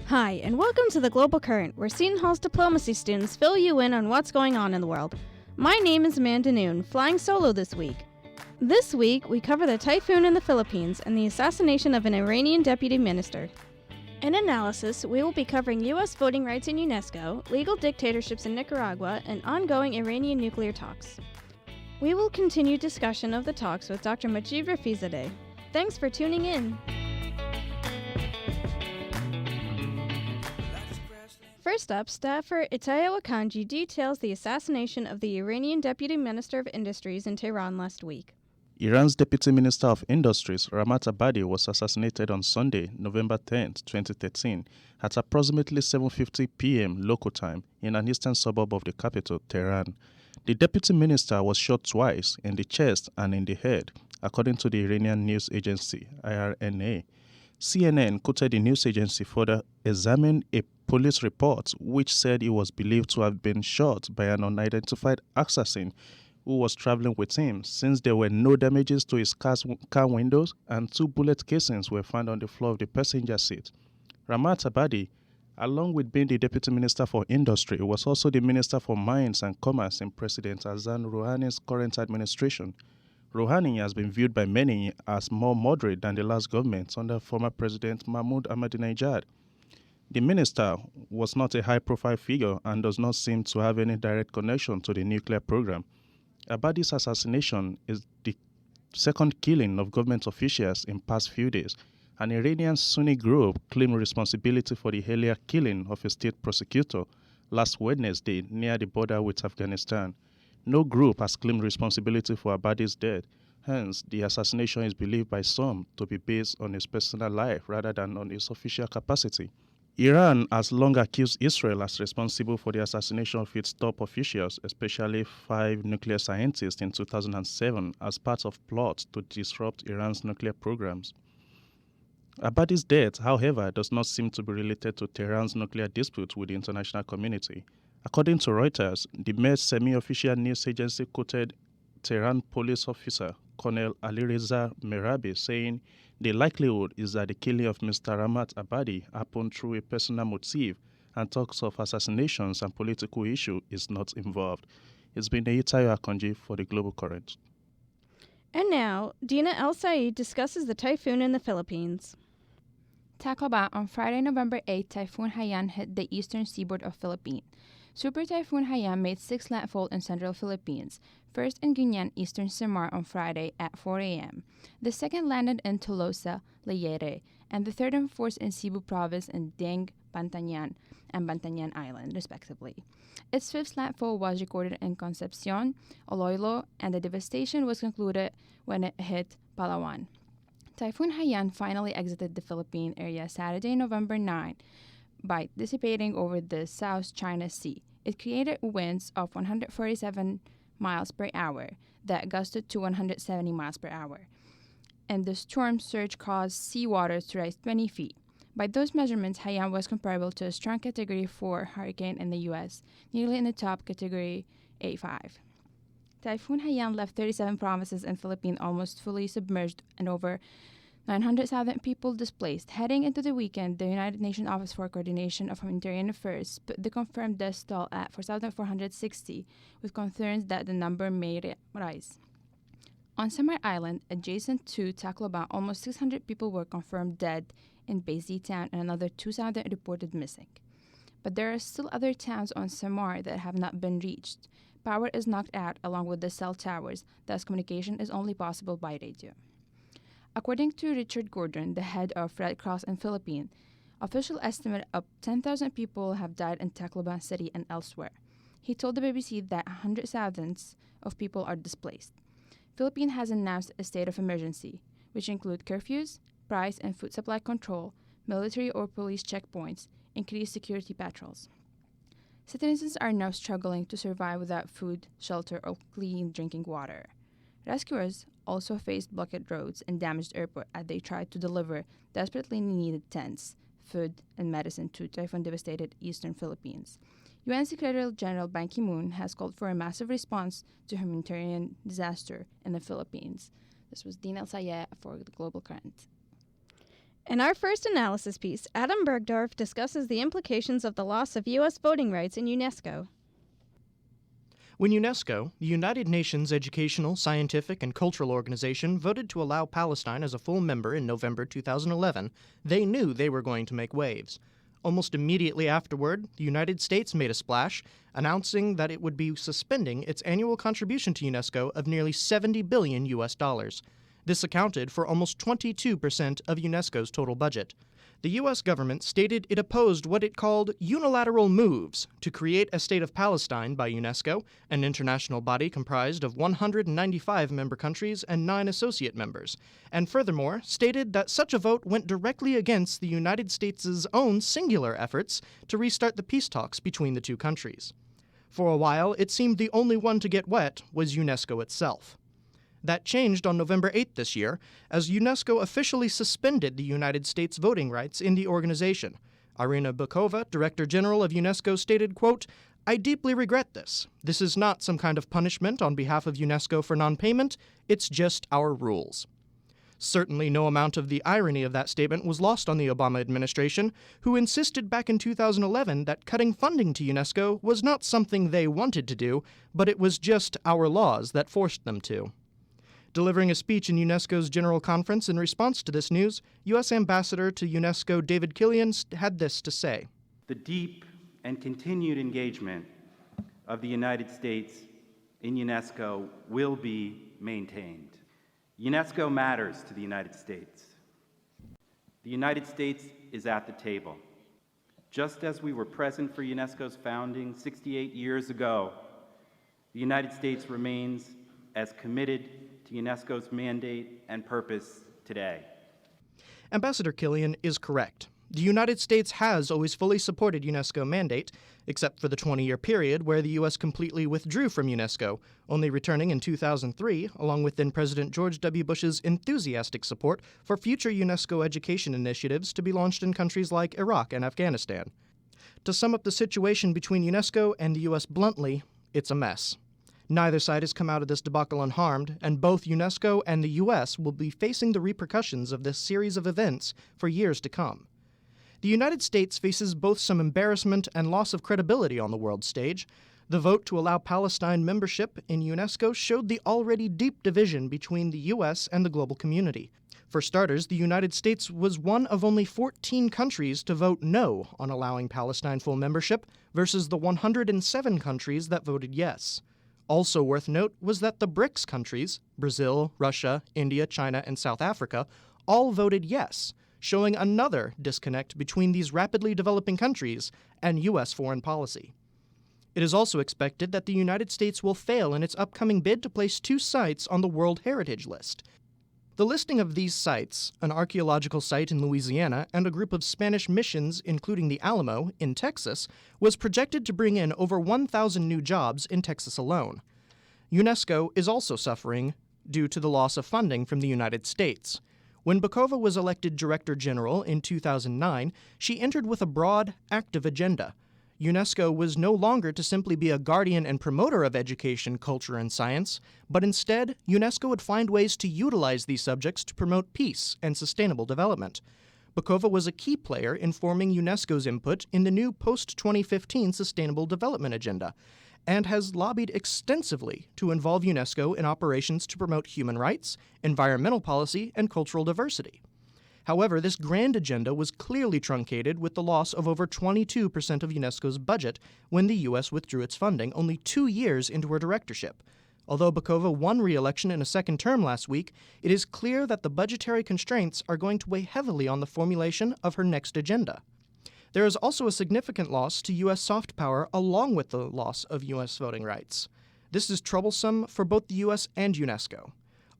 Hi, and welcome to the Global Current, where Seton Hall's diplomacy students fill you in on what's going on in the world. My name is Amanda Noon, flying solo this week. This week, we cover the typhoon in the Philippines and the assassination of an Iranian deputy minister. In analysis, we will be covering U.S. voting rights in UNESCO, legal dictatorships in Nicaragua, and ongoing Iranian nuclear talks. We will continue discussion of the talks with Dr. Majid Rafizadeh. Thanks for tuning in. First up, staffer Itaya Wakanji details the assassination of the Iranian Deputy Minister of Industries in Tehran last week. Iran's Deputy Minister of Industries, Ramat Abadi, was assassinated on Sunday, November 10, 2013, at approximately 7:50 p.m. local time in an eastern suburb of the capital, Tehran. The deputy minister was shot twice, in the chest and in the head, according to the Iranian news agency, IRNA. CNN quoted the news agency further examined a police report which said he was believed to have been shot by an unidentified assassin who was traveling with him, since there were no damages to his car windows and 2 bullet casings were found on the floor of the passenger seat. Ramat Abadi, along with being the Deputy Minister for Industry, was also the Minister for Mines and Commerce in President Hassan Rouhani's current administration. Rouhani has been viewed by many as more moderate than the last government under former President Mahmoud Ahmadinejad. The minister was not a high-profile figure and does not seem to have any direct connection to the nuclear program. Abadi's assassination is the second killing of government officials in past few days. An Iranian Sunni group claimed responsibility for the earlier killing of a state prosecutor last Wednesday near the border with Afghanistan. No group has claimed responsibility for Abadi's death. Hence, the assassination is believed by some to be based on his personal life rather than on his official capacity. Iran has long accused Israel as responsible for the assassination of its top officials, especially 5 nuclear scientists in 2007, as part of plots to disrupt Iran's nuclear programs. Abadi's death, however, does not seem to be related to Tehran's nuclear dispute with the international community. According to Reuters, the Med semi-official news agency quoted Tehran police officer Colonel Alireza Merabi saying the likelihood is that the killing of Mr. Ramat Abadi happened through a personal motive and talks of assassinations and political issue is not involved. It's been Eitayo Akonji for the Global Current. And now, Dina El Said discusses the typhoon in the Philippines. Tacloban on Friday, November 8, Typhoon Haiyan hit the eastern seaboard of Philippines. Super Typhoon Haiyan made 6 landfall in central Philippines, first in Guinan, eastern Samar on Friday at 4 a.m. The second landed in Tolosa, Leyte, and the third and fourth in Cebu province in Deng, Bantayan, and Bantayan Island, respectively. Its fifth landfall was recorded in Concepcion, Iloilo, and the devastation was concluded when it hit Palawan. Typhoon Haiyan finally exited the Philippine area Saturday, November 9, by dissipating over the South China Sea. It created winds of 147 miles per hour that gusted to 170 miles per hour, and the storm surge caused seawater to rise 20 feet. By those measurements, Haiyan was comparable to a strong Category 4 hurricane in the U.S., nearly in the top Category 8-5. Typhoon Haiyan left 37 provinces in Philippines almost fully submerged and over 900,000 people displaced. Heading into the weekend, the United Nations Office for Coordination of Humanitarian Affairs put the confirmed death toll at 4,460, with concerns that the number may rise. On Samar Island, adjacent to Tacloban, almost 600 people were confirmed dead in Baisi town and another 2,000 reported missing. But there are still other towns on Samar that have not been reached. Power is knocked out along with the cell towers, thus communication is only possible by radio. According to Richard Gordon, the head of Red Cross in Philippines, official estimate of 10,000 people have died in Tacloban City and elsewhere. He told the BBC that hundreds of thousands of people are displaced. Philippines has announced a state of emergency, which include curfews, price and food supply control, military or police checkpoints, increased security patrols. Citizens are now struggling to survive without food, shelter, or clean drinking water. Rescuers also faced blocked roads and damaged airport as they tried to deliver desperately needed tents, food, and medicine to typhoon-devastated eastern Philippines. UN Secretary General Ban Ki-moon has called for a massive response to humanitarian disaster in the Philippines. This was Dina El Sayed for the Global Current. In our first analysis piece, Adam Bergdorf discusses the implications of the loss of U.S. voting rights in UNESCO. When UNESCO, the United Nations Educational, Scientific, and Cultural Organization, voted to allow Palestine as a full member in November 2011, they knew they were going to make waves. Almost immediately afterward, the United States made a splash, announcing that it would be suspending its annual contribution to UNESCO of nearly $70 billion US. This accounted for almost 22% of UNESCO's total budget. The U.S. government stated it opposed what it called unilateral moves to create a state of Palestine by UNESCO, an international body comprised of 195 member countries and 9 associate members, and furthermore stated that such a vote went directly against the United States' own singular efforts to restart the peace talks between the two countries. For a while, it seemed the only one to get wet was UNESCO itself. That changed on November 8th this year, as UNESCO officially suspended the United States voting rights in the organization. Irina Bokova, Director General of UNESCO, stated, quote, "I deeply regret this. This is not some kind of punishment on behalf of UNESCO for non-payment. It's just our rules." Certainly no amount of the irony of that statement was lost on the Obama administration, who insisted back in 2011 that cutting funding to UNESCO was not something they wanted to do, but it was just our laws that forced them to. Delivering a speech in UNESCO's General Conference in response to this news, U.S. Ambassador to UNESCO David Killian had this to say. The deep and continued engagement of the United States in UNESCO will be maintained. UNESCO matters to the United States. The United States is at the table. Just as we were present for UNESCO's founding 68 years ago, the United States remains as committed to UNESCO's mandate and purpose today. Ambassador Killian is correct. The United States has always fully supported UNESCO mandate, except for the 20-year period where the U.S. completely withdrew from UNESCO, only returning in 2003, along with then-President George W. Bush's enthusiastic support for future UNESCO education initiatives to be launched in countries like Iraq and Afghanistan. To sum up the situation between UNESCO and the U.S. bluntly, it's a mess. Neither side has come out of this debacle unharmed, and both UNESCO and the U.S. will be facing the repercussions of this series of events for years to come. The United States faces both some embarrassment and loss of credibility on the world stage. The vote to allow Palestine membership in UNESCO showed the already deep division between the U.S. and the global community. For starters, the United States was one of only 14 countries to vote no on allowing Palestine full membership, versus the 107 countries that voted yes. Also worth note was that the BRICS countries, Brazil, Russia, India, China, and South Africa, all voted yes, showing another disconnect between these rapidly developing countries and U.S. foreign policy. It is also expected that the United States will fail in its upcoming bid to place 2 sites on the World Heritage List. The listing of these sites, an archaeological site in Louisiana and a group of Spanish missions, including the Alamo, in Texas, was projected to bring in over 1,000 new jobs in Texas alone. UNESCO is also suffering due to the loss of funding from the United States. When Bokova was elected Director General in 2009, she entered with a broad, active agenda. UNESCO was no longer to simply be a guardian and promoter of education, culture, and science, but instead, UNESCO would find ways to utilize these subjects to promote peace and sustainable development. Bokova was a key player in forming UNESCO's input in the new post-2015 Sustainable Development Agenda, and has lobbied extensively to involve UNESCO in operations to promote human rights, environmental policy, and cultural diversity. However, this grand agenda was clearly truncated with the loss of over 22% of UNESCO's budget when the U.S. withdrew its funding only 2 years into her directorship. Although Bokova won re-election in a second term last week, it is clear that the budgetary constraints are going to weigh heavily on the formulation of her next agenda. There is also a significant loss to U.S. soft power along with the loss of U.S. voting rights. This is troublesome for both the U.S. and UNESCO.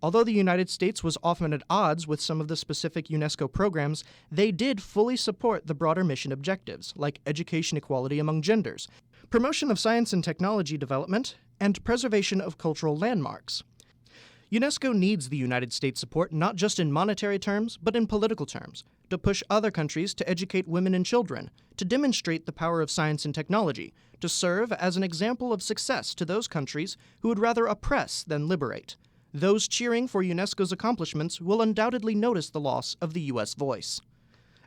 Although the United States was often at odds with some of the specific UNESCO programs, they did fully support the broader mission objectives, like education equality among genders, promotion of science and technology development, and preservation of cultural landmarks. UNESCO needs the United States' support not just in monetary terms, but in political terms, to push other countries to educate women and children, to demonstrate the power of science and technology, to serve as an example of success to those countries who would rather oppress than liberate. Those cheering for UNESCO's accomplishments will undoubtedly notice the loss of the U.S. voice.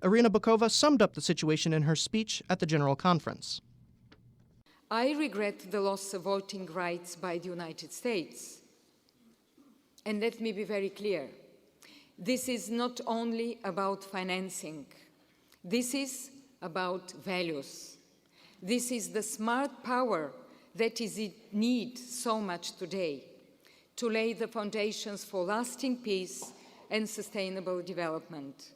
Irina Bokova summed up the situation in her speech at the General Conference. I regret the loss of voting rights by the United States. And let me be very clear. This is not only about financing. This is about values. This is the smart power that is in need so much today to lay the foundations for lasting peace and sustainable development.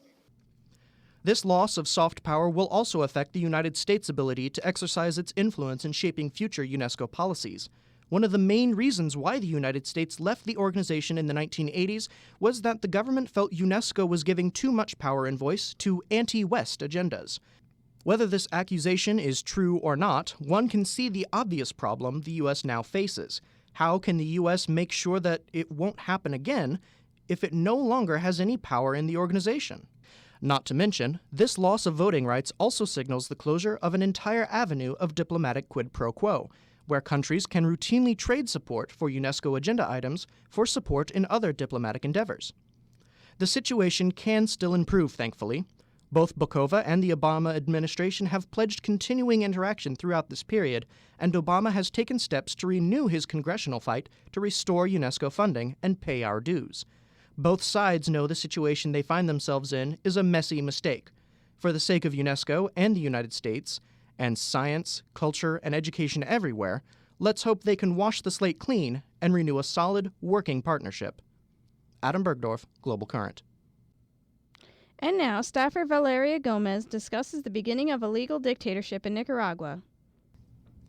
This loss of soft power will also affect the United States' ability to exercise its influence in shaping future UNESCO policies. One of the main reasons why the United States left the organization in the 1980s was that the government felt UNESCO was giving too much power and voice to anti-West agendas. Whether this accusation is true or not, one can see the obvious problem the U.S. now faces. How can the U.S. make sure that it won't happen again if it no longer has any power in the organization? Not to mention, this loss of voting rights also signals the closure of an entire avenue of diplomatic quid pro quo, where countries can routinely trade support for UNESCO agenda items for support in other diplomatic endeavors. The situation can still improve, thankfully. Both Bokova and the Obama administration have pledged continuing interaction throughout this period, and Obama has taken steps to renew his congressional fight to restore UNESCO funding and pay our dues. Both sides know the situation they find themselves in is a messy mistake. For the sake of UNESCO and the United States, and science, culture, and education everywhere, let's hope they can wash the slate clean and renew a solid, working partnership. Adam Bergdorf, Global Current. And now, staffer Valeria Gomez discusses the beginning of a legal dictatorship in Nicaragua.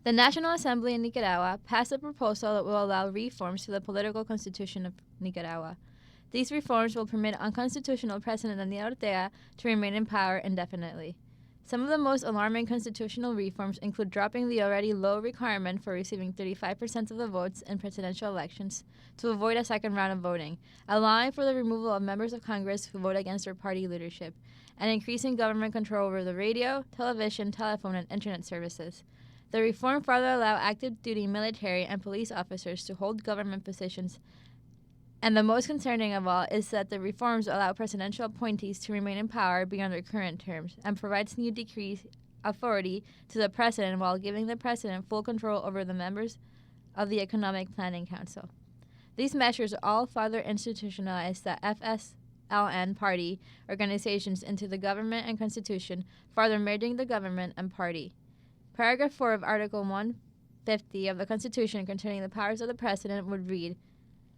The National Assembly in Nicaragua passed a proposal that will allow reforms to the political constitution of Nicaragua. These reforms will permit unconstitutional President Daniel Ortega to remain in power indefinitely. Some of the most alarming constitutional reforms include dropping the already low requirement for receiving 35% of the votes in presidential elections to avoid a second round of voting, allowing for the removal of members of Congress who vote against their party leadership, and increasing government control over the radio, television, telephone, and internet services. The reform further allow active duty military and police officers to hold government positions. And the most concerning of all is that the reforms allow presidential appointees to remain in power beyond their current terms and provides new decree authority to the president while giving the president full control over the members of the Economic Planning Council. These measures all further institutionalize the FSLN party organizations into the government and constitution, further merging the government and party. Paragraph 4 of Article 150 of the Constitution concerning the powers of the president would read,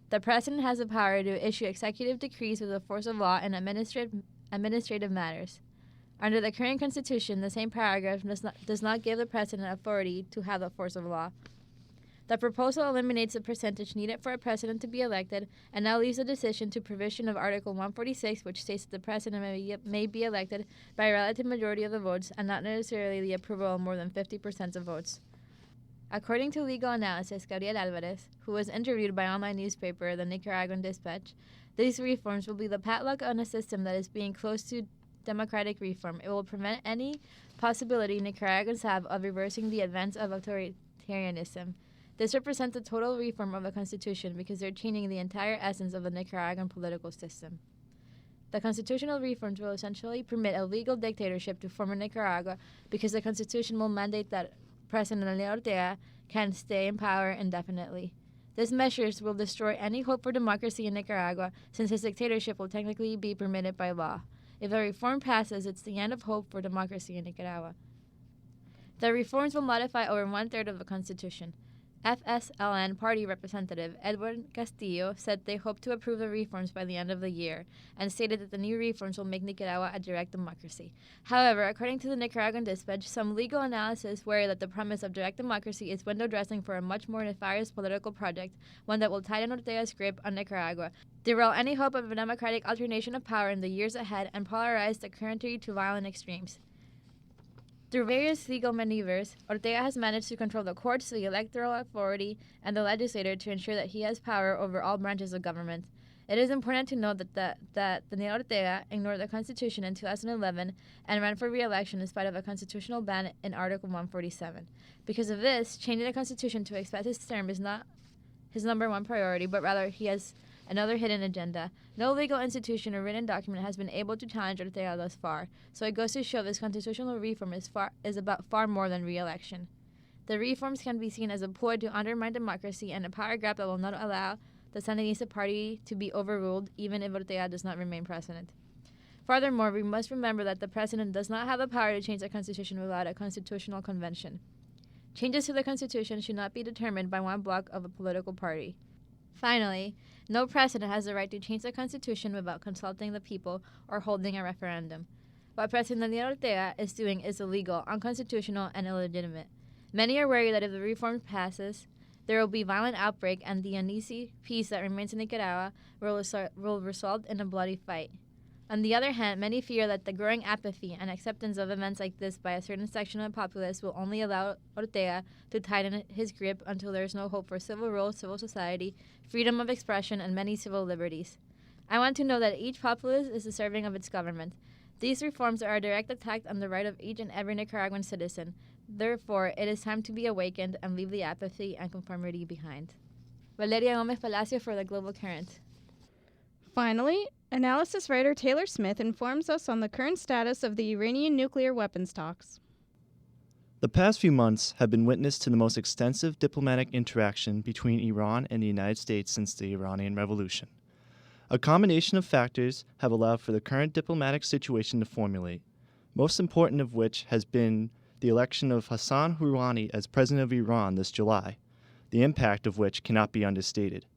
"The President has the power to issue executive decrees with the force of law in administrative matters." Under the current Constitution, the same paragraph does not give the President authority to have the force of law. The proposal eliminates the percentage needed for a President to be elected and now leaves the decision to provision of Article 146, which states that the President may be elected by a relative majority of the votes and not necessarily the approval of more than 50% of votes. According to legal analyst Gabriel Alvarez, who was interviewed by online newspaper The Nicaraguan Dispatch, these reforms will be the padlock on a system that is being close to democratic reform. It will prevent any possibility Nicaraguans have of reversing the advance of authoritarianism. This represents a total reform of the Constitution because they're changing the entire essence of the Nicaraguan political system. The constitutional reforms will essentially permit a legal dictatorship to form in Nicaragua because the Constitution will mandate that President Daniel Ortega can stay in power indefinitely. These measures will destroy any hope for democracy in Nicaragua since his dictatorship will technically be permitted by law. If the reform passes, it's the end of hope for democracy in Nicaragua. The reforms will modify over one-third of the Constitution. FSLN party representative Edward Castillo said they hope to approve the reforms by the end of the year and stated that the new reforms will make Nicaragua a direct democracy. However, according to the Nicaraguan Dispatch, some legal analysis worry that the promise of direct democracy is window dressing for a much more nefarious political project, one that will tighten Ortega's grip on Nicaragua, derail any hope of a democratic alternation of power in the years ahead, and polarize the country to violent extremes. Through various legal maneuvers, Ortega has managed to control the courts, the electoral authority, and the legislature to ensure that he has power over all branches of government. It is important to note that Daniel Ortega ignored the Constitution in 2011 and ran for re-election in spite of a constitutional ban in Article 147. Because of this, changing the Constitution to expand his term is not his number one priority, but rather he has another hidden agenda. No legal institution or written document has been able to challenge Ortega thus far, so it goes to show this constitutional reform is about far more than re-election. The reforms can be seen as a ploy to undermine democracy and a power grab that will not allow the Sandinista party to be overruled, even if Ortega does not remain president. Furthermore, we must remember that the president does not have the power to change the Constitution without a constitutional convention. Changes to the Constitution should not be determined by one bloc of a political party. Finally, no president has the right to change the Constitution without consulting the people or holding a referendum. What President Daniel Ortega is doing is illegal, unconstitutional, and illegitimate. Many are worried that if the reform passes, there will be violent outbreak and the uneasy peace that remains in Nicaragua will result in a bloody fight. On the other hand, many fear that the growing apathy and acceptance of events like this by a certain section of the populace will only allow Ortega to tighten his grip until there is no hope for civil rule, civil society, freedom of expression, and many civil liberties. I want to know that each populace is deserving of its government. These reforms are a direct attack on the right of each and every Nicaraguan citizen. Therefore, it is time to be awakened and leave the apathy and conformity behind. Valeria Gomez Palacio for the Global Current. Finally, analysis writer Taylor Smith informs us on the current status of the Iranian nuclear weapons talks. The past few months have been witness to the most extensive diplomatic interaction between Iran and the United States since the Iranian Revolution. A combination of factors have allowed for the current diplomatic situation to formulate, most important of which has been the election of Hassan Rouhani as president of Iran this July, the impact of which cannot be understated.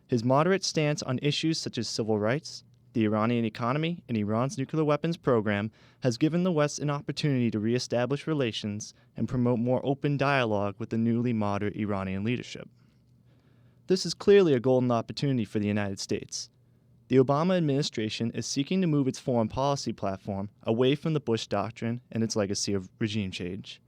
His moderate stance on issues such as civil rights, the Iranian economy, and Iran's nuclear weapons program has given the West an opportunity to reestablish relations and promote more open dialogue with the newly moderate Iranian leadership. This is clearly a golden opportunity for the United States. The Obama administration is seeking to move its foreign policy platform away from the Bush Doctrine and its legacy of regime change.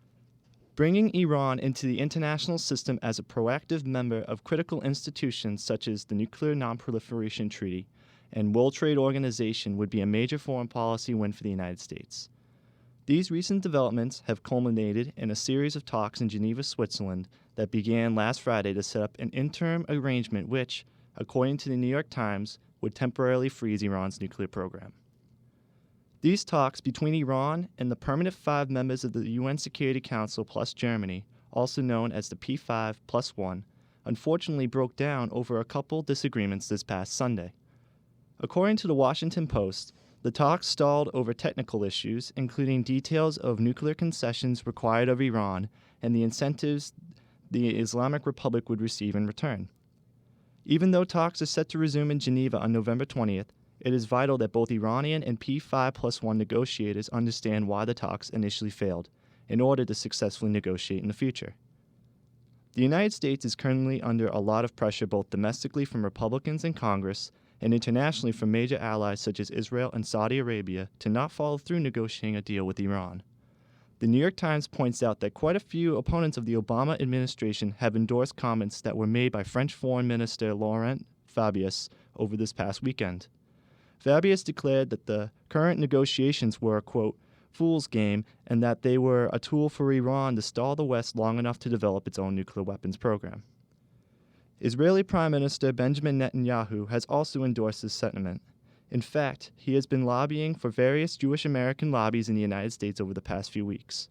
Bringing Iran into the international system as a proactive member of critical institutions such as the Nuclear Non-Proliferation Treaty and World Trade Organization would be a major foreign policy win for the United States. These recent developments have culminated in a series of talks in Geneva, Switzerland that began last Friday to set up an interim arrangement which, according to the New York Times, would temporarily freeze Iran's nuclear program. These talks between Iran and the permanent 5 members of the UN Security Council plus Germany, also known as the P5+1, unfortunately broke down over a couple disagreements this past Sunday. According to the Washington Post, the talks stalled over technical issues, including details of nuclear concessions required of Iran and the incentives the Islamic Republic would receive in return. Even though talks are set to resume in Geneva on November 20th, it is vital that both Iranian and P5+1 negotiators understand why the talks initially failed, in order to successfully negotiate in the future. The United States is currently under a lot of pressure both domestically from Republicans in Congress and internationally from major allies such as Israel and Saudi Arabia to not follow through negotiating a deal with Iran. The New York Times points out that quite a few opponents of the Obama administration have endorsed comments that were made by French Foreign Minister Laurent Fabius over this past weekend. Fabius declared that the current negotiations were a, quote, fool's game and that they were a tool for Iran to stall the West long enough to develop its own nuclear weapons program. Israeli Prime Minister Benjamin Netanyahu has also endorsed this sentiment. In fact, he has been lobbying for various Jewish American lobbies in the United States over the past few weeks.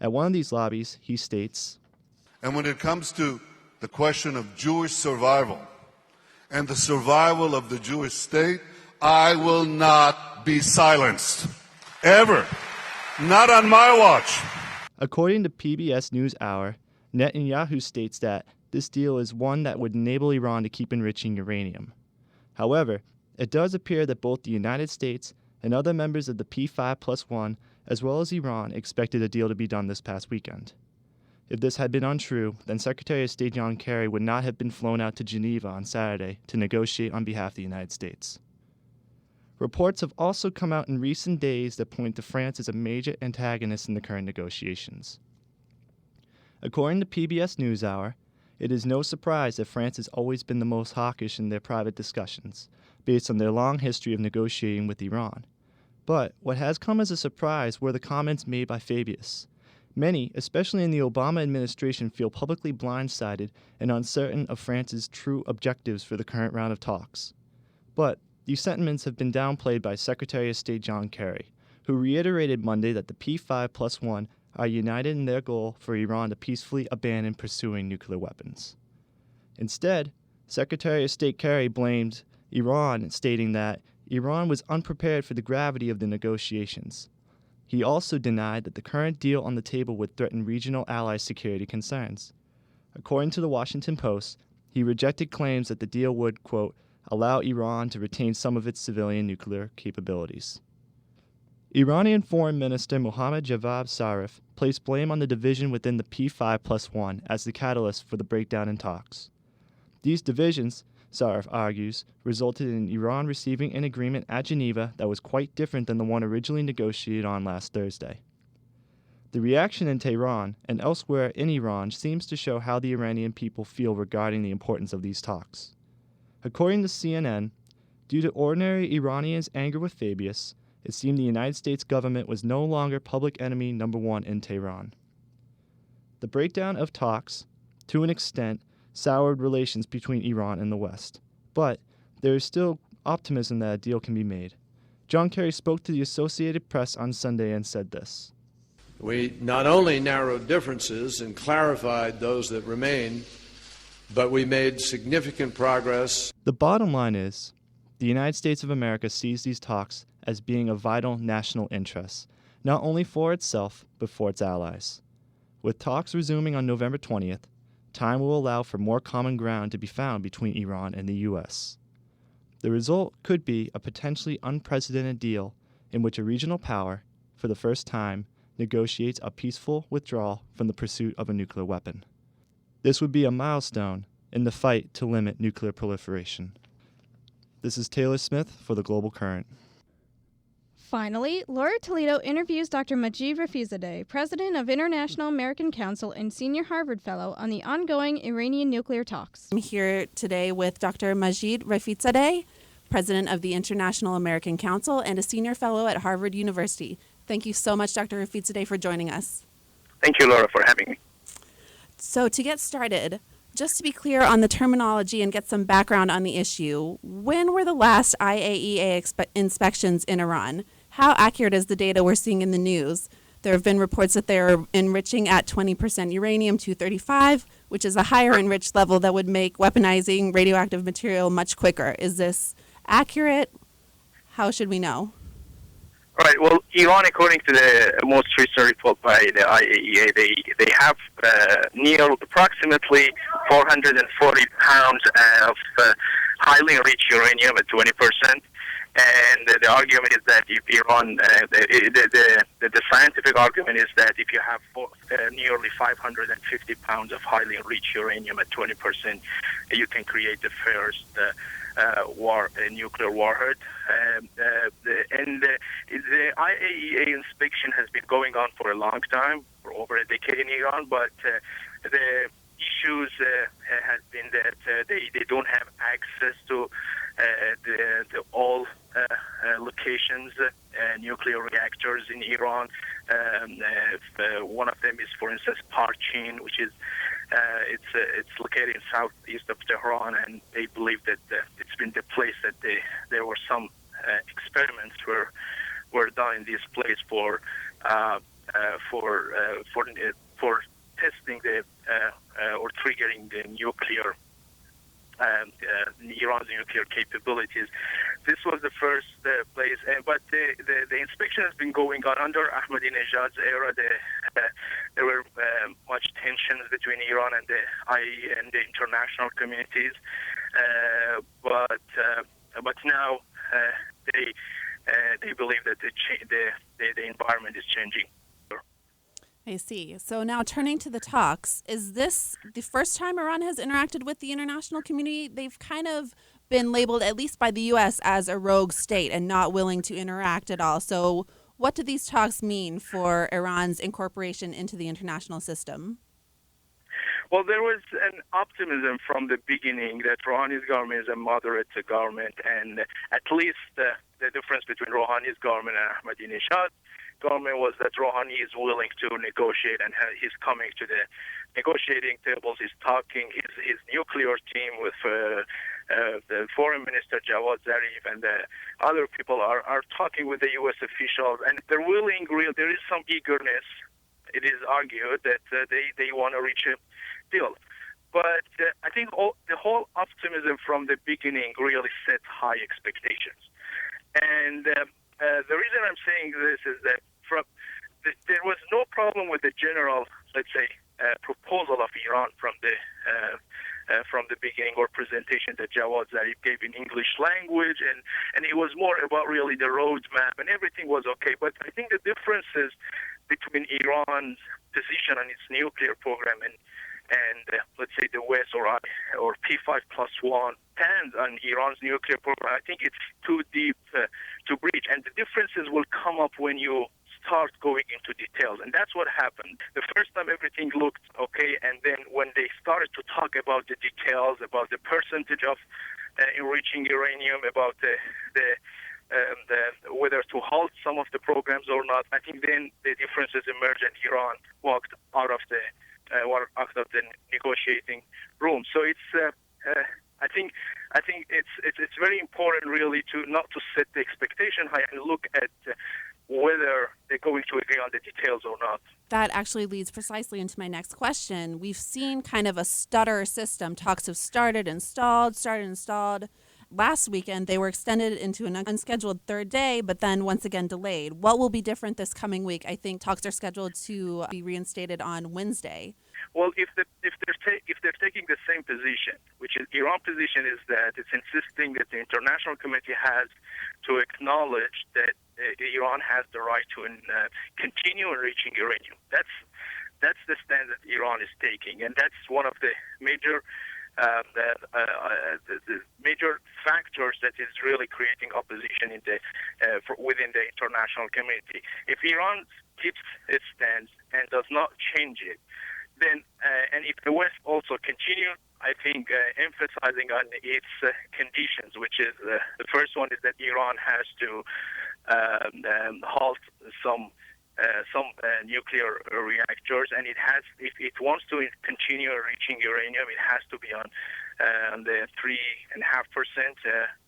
At one of these lobbies, he states, "And when it comes to the question of Jewish survival and the survival of the Jewish state, I will not be silenced. Ever. Not on my watch." According to PBS NewsHour, Netanyahu states that this deal is one that would enable Iran to keep enriching uranium. However, it does appear that both the United States and other members of the P5+1, as well as Iran, expected a deal to be done this past weekend. If this had been untrue, then Secretary of State John Kerry would not have been flown out to Geneva on Saturday to negotiate on behalf of the United States. Reports have also come out in recent days that point to France as a major antagonist in the current negotiations. According to PBS NewsHour, it is no surprise that France has always been the most hawkish in their private discussions, based on their long history of negotiating with Iran. But what has come as a surprise were the comments made by Fabius. Many, especially in the Obama administration, feel publicly blindsided and uncertain of France's true objectives for the current round of talks. But these sentiments have been downplayed by Secretary of State John Kerry, who reiterated Monday that the P5+1 are united in their goal for Iran to peacefully abandon pursuing nuclear weapons. Instead, Secretary of State Kerry blamed Iran, stating that Iran was unprepared for the gravity of the negotiations. He also denied that the current deal on the table would threaten regional ally security concerns. According to the Washington Post, he rejected claims that the deal would, quote, allow Iran to retain some of its civilian nuclear capabilities. Iranian Foreign Minister Mohammad Javad Zarif placed blame on the division within the P5+1 as the catalyst for the breakdown in talks. These divisions, Zarif argues, resulted in Iran receiving an agreement at Geneva that was quite different than the one originally negotiated on last Thursday. The reaction in Tehran and elsewhere in Iran seems to show how the Iranian people feel regarding the importance of these talks. According to CNN, due to ordinary Iranians' anger with Fabius, it seemed the United States government was no longer public enemy number one in Tehran. The breakdown of talks, to an extent, soured relations between Iran and the West, but there is still optimism that a deal can be made. John Kerry spoke to the Associated Press on Sunday and said this. We not only narrowed differences and clarified those that remain, but we made significant progress. The bottom line is, the United States of America sees these talks as being of vital national interest, not only for itself, but for its allies. With talks resuming on November 20th, time will allow for more common ground to be found between Iran and the U.S. The result could be a potentially unprecedented deal in which a regional power, for the first time, negotiates a peaceful withdrawal from the pursuit of a nuclear weapon. This would be a milestone in the fight to limit nuclear proliferation. This is Taylor Smith for The Global Current. Finally, Laura Toledo interviews Dr. Majid Rafizadeh, president of International American Council and senior Harvard fellow, on the ongoing Iranian nuclear talks. I'm here today with Dr. Majid Rafizadeh, president of the International American Council and a senior fellow at Harvard University. Thank you so much, Dr. Rafizadeh, for joining us. Thank you, Laura, for having me. So to get started, just to be clear on the terminology and get some background on the issue, when were the last IAEA inspections in Iran? How accurate is the data we're seeing in the news? There have been reports that they're enriching at 20% uranium-235, which is a higher enriched level that would make weaponizing radioactive material much quicker. Is this accurate? How should we know? All right. Well, Iran, according to the most recent report by the IAEA, they have near approximately 440 pounds of highly enriched uranium at 20%. And the argument is that if Iran, the scientific argument is that if you have nearly 550 pounds of highly enriched uranium at 20%, you can create the first nuclear warhead. The IAEA inspection has been going on for a long time, for over a decade in Iran, but the issues has been that they don't have access to all locations, nuclear reactors in Iran. One of them is, for instance, Parchin, which is it's located in southeast of Tehran, and they believe that it's been the place that there were some experiments were done in this place for testing or triggering the nuclear. Iran's nuclear capabilities. This was the first place, but the inspection has been going on under Ahmadinejad's era. There were much tensions between Iran and the IAEA and the international communities, but now they believe that the environment is changing. I see. So now turning to the talks, is this the first time Iran has interacted with the international community? They've kind of been labeled, at least by the U.S., as a rogue state and not willing to interact at all. So what do these talks mean for Iran's incorporation into the international system? Well, there was an optimism from the beginning that Rouhani's government is a moderate government, and at least the difference between Rouhani's government and Ahmadinejad's government was that Rouhani is willing to negotiate, and he's coming to the negotiating tables. He's talking his nuclear team with the Foreign Minister Jawad Zarif and the other people are talking with the U.S. officials, and they're willing. There is some eagerness. It is argued that they want to reach a deal. But I think the whole optimism from the beginning really set high expectations. And the reason I'm saying this is that there was no problem with the general, let's say, proposal of Iran from the beginning, or presentation that Jawad Zarif gave in English language, and it was more about really the roadmap, and everything was okay. But I think the differences between Iran's position on its nuclear program and let's say the West or P5+1 stands on Iran's nuclear program, I think it's too deep to breach. And the differences will come up when you start going into details. And that's what happened. The first time everything looked okay, and then when they started to talk about the details, about the percentage of enriching uranium, about the whether to halt some of the programs or not, I think then the differences emerged and Iran walked out of the negotiating room. So it's I think it's very important really to not to set the expectation high and look at whether they're going to agree on the details or not. That actually leads precisely into my next question. We've seen kind of a stutter system. Talks have started and stalled. Last weekend, they were extended into an unscheduled third day, but then once again delayed. What will be different this coming week? I think talks are scheduled to be reinstated on Wednesday. Well, if they're taking the same position, which is Iran's position, is that it's insisting that the international community has to acknowledge that Iran has the right to continue enriching uranium. That's the stand that Iran is taking, and that's one of the major the major factors that is really creating opposition within the international community. If Iran keeps its stance and does not change it, then and if the West also continue, I think, emphasizing on its conditions, which is the first one is that Iran has to halt some nuclear reactors, and if it wants to continue enriching uranium, it has to be on the 3.5%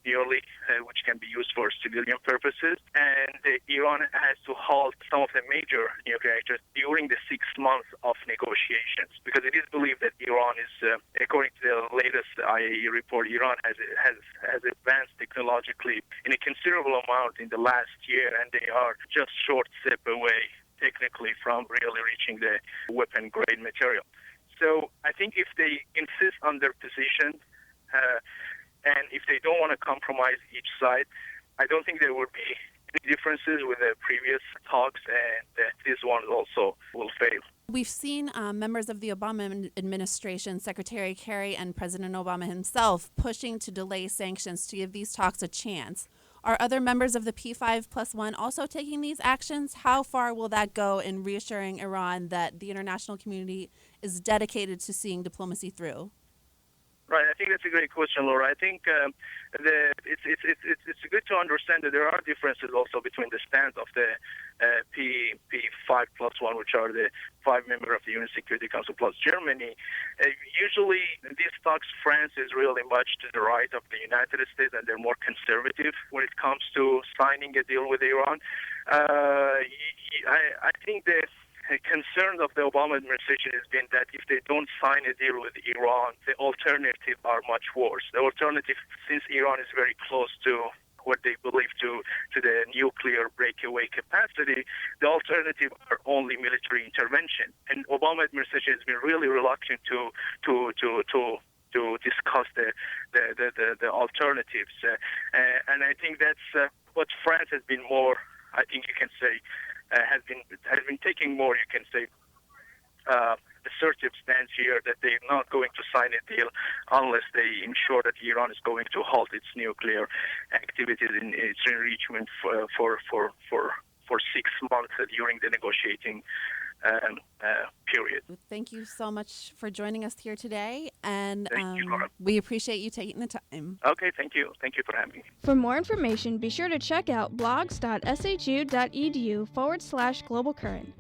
yearly, which can be used for civilian purposes. And Iran has to halt some of the major nuclear reactors during the 6 months of negotiations, because it is believed that Iran is, according to the latest IAEA report, Iran has advanced technologically in a considerable amount in the last year, and they are just short step away technically from really reaching the weapon-grade material. So I think if they insist on their position, and if they don't want to compromise each side, I don't think there will be any differences with the previous talks, and this one also will fail. We've seen members of the Obama administration, Secretary Kerry and President Obama himself, pushing to delay sanctions to give these talks a chance. Are other members of the P5+1 also taking these actions? How far will that go in reassuring Iran that the international community is dedicated to seeing diplomacy through? Right, I think that's a great question, Laura. I think it's good to understand that there are differences also between the stance of the P5+1, which are the 5 members of the UN Security Council plus Germany. Usually, these talks, France is really much to the right of the United States, and they're more conservative when it comes to signing a deal with Iran. I think the concern of the Obama administration has been that if they don't sign a deal with Iran, the alternatives are much worse. The alternative, since Iran is very close to what they believe to the nuclear breakaway capacity, the alternative are only military intervention. And Obama administration has been really reluctant to discuss the alternatives. And I think that's what France has been more, I think you can say, has been taking more, you can say, assertive stance here, that they're not going to sign a deal unless they ensure that Iran is going to halt its nuclear activities in its enrichment for 6 months during the negotiating period. Thank you so much for joining us here today, and Thank you, Laura. we appreciate you taking the time. Okay, thank you. Thank you for having me. For more information, be sure to check out blogs.shu.edu/global current.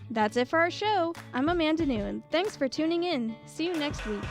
That's it for our show. I'm Amanda Nguyen. Thanks for tuning in. See you next week.